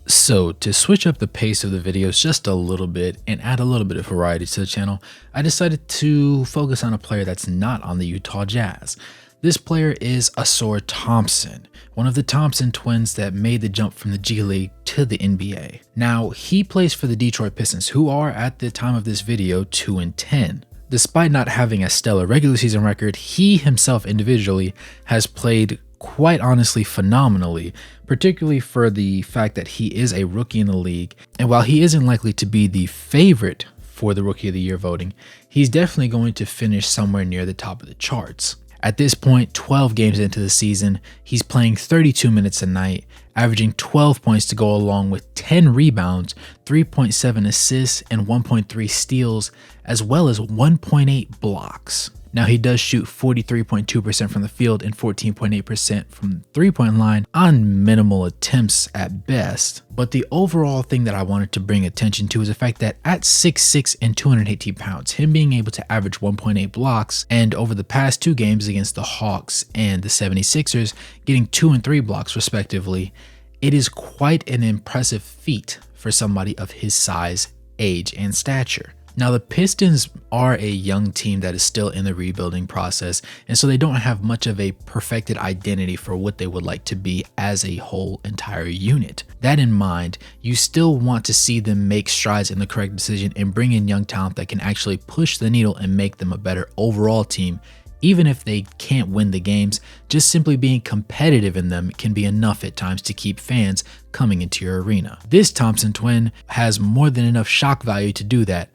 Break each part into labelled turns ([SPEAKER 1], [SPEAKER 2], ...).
[SPEAKER 1] So to switch up the pace of the videos just a little bit and add a little bit of variety to the channel, I decided to focus on a player that's not on the Utah Jazz. This player is Ausar Thompson, one of the Thompson twins that made the jump from the G League to the NBA. Now, he plays for the Detroit Pistons, who are at the time of this video 2-10. Despite not having a stellar regular season record, he himself individually has played quite honestly phenomenally, particularly for the fact that he is a rookie in the league. And while he isn't likely to be the favorite for the Rookie of the Year voting, he's definitely going to finish somewhere near the top of the charts. At this point, 12 games into the season, he's playing 32 minutes a night, averaging 12 points to go along with 10 rebounds, 3.7 assists, and 1.3 steals, as well as 1.8 blocks. Now, he does shoot 43.2% from the field and 14.8% from the three-point line on minimal attempts at best. But the overall thing that I wanted to bring attention to is the fact that at 6'6" and 218 pounds, him being able to average 1.8 blocks, and over the past 2 games against the Hawks and the 76ers, getting 2 and 3 blocks respectively, it is quite an impressive feat for somebody of his size, age, and stature. Now, the Pistons are a young team that is still in the rebuilding process, and so they don't have much of a perfected identity for what they would like to be as a whole entire unit. That in mind, you still want to see them make strides in the correct decision and bring in young talent that can actually push the needle and make them a better overall team. Even if they can't win the games, just simply being competitive in them can be enough at times to keep fans coming into your arena. This Thompson twin has more than enough shock value to do that,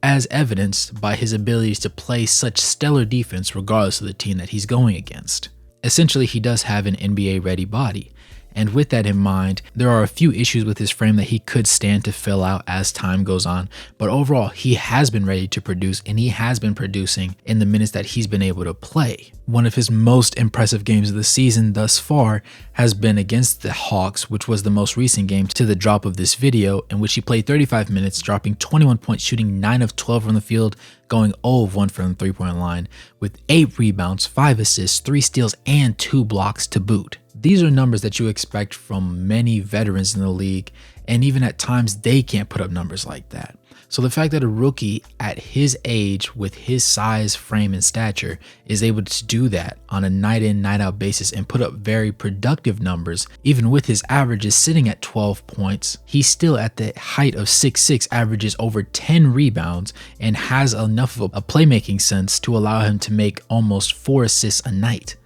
[SPEAKER 1] as evidenced by his abilities to play such stellar defense regardless of the team that he's going against. Essentially, he does have an NBA-ready body. And with that in mind, there are a few issues with his frame that he could stand to fill out as time goes on, but overall, he has been ready to produce, and he has been producing in the minutes that he's been able to play. One of his most impressive games of the season thus far has been against the Hawks, which was the most recent game to the drop of this video, in which he played 35 minutes, dropping 21 points, shooting 9 of 12 from the field, going 0 of 1 from the three-point line, with 8 rebounds, 5 assists, 3 steals, and 2 blocks to boot. These are numbers that you expect from many veterans in the league, and even at times they can't put up numbers like that. So the fact that a rookie at his age with his size, frame, and stature is able to do that on a night in, night out basis and put up very productive numbers, even with his averages sitting at 12 points, he's still at the height of 6'6", averages over 10 rebounds, and has enough of a playmaking sense to allow him to make almost 4 assists a night,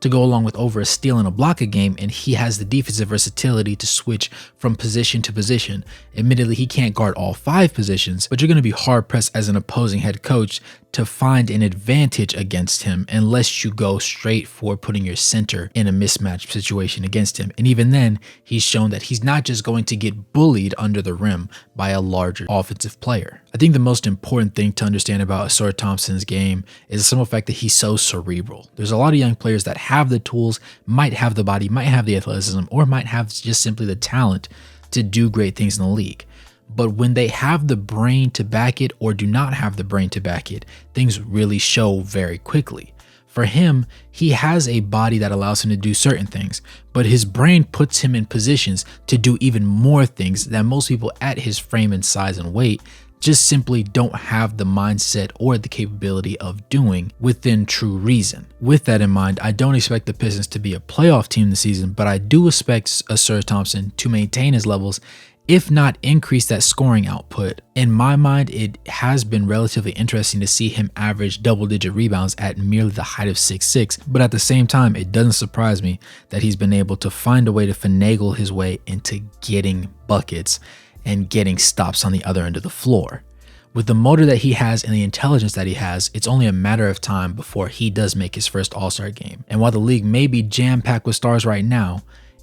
[SPEAKER 1] to go along with over a steal and a block a game, and he has the defensive versatility to switch from position to position. Admittedly, he can't guard all 5 positions, but you're going to be hard pressed as an opposing head coach to find an advantage against him unless you go straight for putting your center in a mismatch situation against him. And even then, he's shown that he's not just going to get bullied under the rim by a larger offensive player. I think the most important thing to understand about Ausar Thompson's game is the simple fact that he's so cerebral. There's a lot of young players that have the tools, might have the body, might have the athleticism, or might have just simply the talent to do great things in the league. But when they have the brain to back it or do not have the brain to back it, things really show very quickly. For him, he has a body that allows him to do certain things, but his brain puts him in positions to do even more things that most people at his frame and size and weight just simply don't have the mindset or the capability of doing within true reason. With that in mind, I don't expect the Pistons to be a playoff team this season, but I do expect Ausar Thompson to maintain his levels, if not increase that scoring output. In my mind, it has been relatively interesting to see him average double-digit rebounds at merely the height of 6'6", but at the same time, it doesn't surprise me that he's been able to find a way to finagle his way into getting buckets and getting stops on the other end of the floor. With the motor that he has and the intelligence that he has, it's only a matter of time before he does make his first All-Star game. And while the league may be jam-packed with stars right now,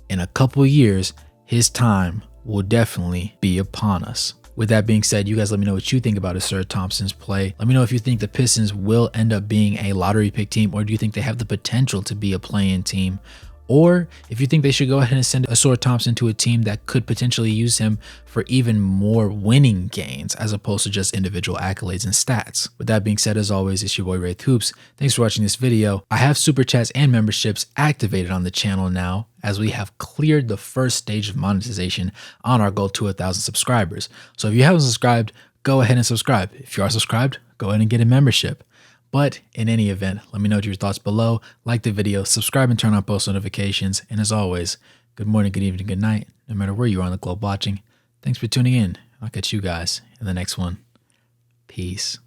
[SPEAKER 1] in a couple of years, his time will definitely be upon us. With that being said, you guys let me know what you think about Ausar Thompson's play. Let me know if you think the Pistons will end up being a lottery pick team, or do you think they have the potential to be a play-in team? Or if you think they should go ahead and send Ausar Thompson to a team that could potentially use him for even more winning gains as opposed to just individual accolades and stats. With that being said, as always, it's your boy Wraith Hoops. Thanks for watching this video. I have super chats and memberships activated on the channel now, as we have cleared the first stage of monetization on our goal to 1,000 subscribers. So if you haven't subscribed, go ahead and subscribe. If you are subscribed, go ahead and get a membership. But in any event, let me know your thoughts below, like the video, subscribe and turn on post notifications. And as always, good morning, good evening, good night, no matter where you are on the globe watching. Thanks for tuning in. I'll catch you guys in the next one. Peace.